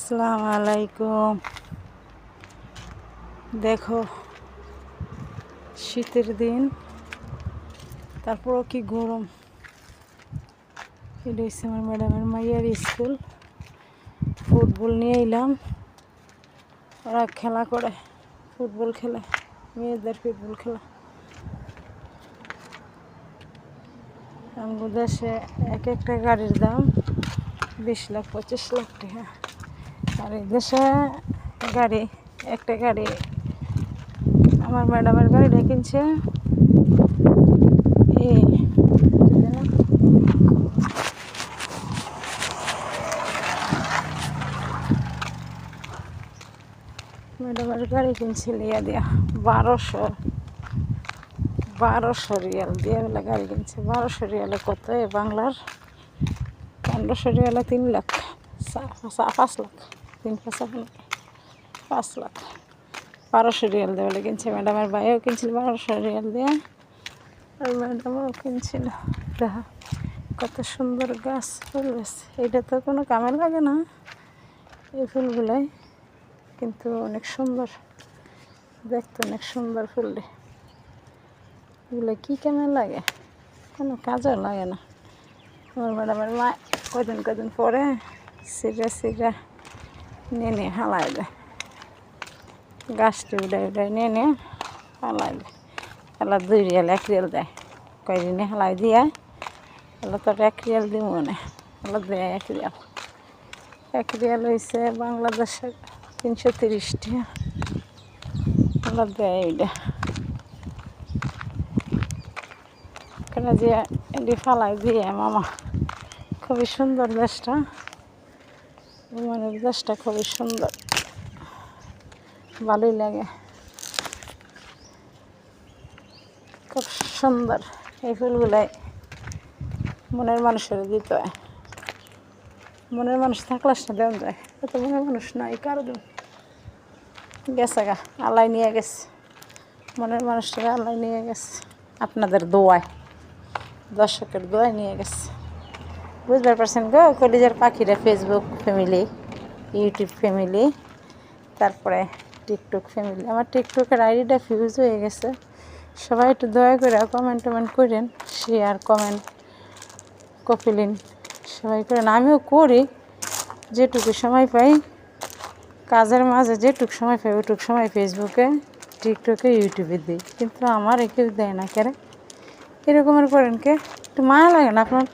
আসসালামু আলাইকুম। দেখো শীতের দিন, তারপরও কি গরম। এটা হচ্ছে আমার ম্যাডামের মাইয়ার স্কুল। ফুটবল নিয়ে এলাম, ওরা খেলা করে, ফুটবল খেলে, মেয়েদের ফুটবল খেলা। আমাদের দেশে এক একটা গাড়ির দাম 20 লাখ 25 লাখ টাকা। আর এই দেশে গাড়ি, একটা গাড়ি, আমার ম্যাডামের গাড়িটা কিনছে এই ম্যাডামের গাড়ি কিনছিল ইয়া দিয়া 1200 রিয়াল দিয়ে বলে গাড়ি কিনছে। 1200 রিয়ালে কত বাংলার? 1500 রিয়ালে 3 লাখ, 5 লাখ, 5 লাখ। 1200 রিয়াল দিয়ে বলে কিনছে। ম্যাডামের ভাইও কিনছিল 1200 রিয়াল দিয়ে, আর ম্যাডামও কিনছিল। দেখা কত সুন্দর গাছ, ফুল গাছ। এটা তো কোনো কামে লাগে না এই ফুলগুলাই, কিন্তু অনেক সুন্দর দেখতে, অনেক সুন্দর ফুলটি। এগুলো কী কামে লাগে? কোনো কাজও লাগে না। আমার ম্যাডামের মা কদিন পরে সিরা নিয়ে হালাই দেয়, গাছটি উড়াই নিয়ে হালাই দেয়। এলা 2 রিয়াল 1 রিয়াল দেয়, কয়দিনে হালাই দিয়ে এলা তো 1 রিয়াল দিব মনে, এলা দেয় 1 রিয়াল। 1 রিয়াল হয়েছে বাংলাদেশের 330 টাকা। এলা দেয় এইটা কেন যে এটি ফালাই দিয়ে মামা। খুবই সুন্দর দেশটা, দেশটা খুবই সুন্দর, ভালোই লাগে, খুব সুন্দর। এই ফুলগুলাই মনের মানুষের দিতে হয়। মনের মানুষ থাকলে না দেওয়া যায়, এত মনের মানুষ নাই কারো। গেছে গা, আল্লাহ নিয়ে গেছে, মনের মানুষটাকে আল্লাহ নিয়ে গেছে। আপনাদের দোয়ায়, দর্শকের দোয়ায় নিয়ে গেছে। বুঝতে পারছেন গো কলিজার পাখিরা? ফেসবুক ফ্যামিলি, ইউটিউব ফ্যামিলি, তারপরে টিকটক ফ্যামিলি। আমার টিকটকের আইডিটা ফিউজ হয়ে গেছে। সবাই একটু দয়া করে কমেন্ট করেন, শেয়ার কমেন্ট কপিলিন সবাই করেন। আমিও করি যেটুকু সময় পাই, কাজের মাঝে যেটুকু সময় পাই ওইটুকু সময় ফেসবুকে, টিকটকে, ইউটিউবে দিই। কিন্তু আমার কেউ দেয় না, কেন এরকমের করেন? কে একটু মায়া লাগে না আপনার?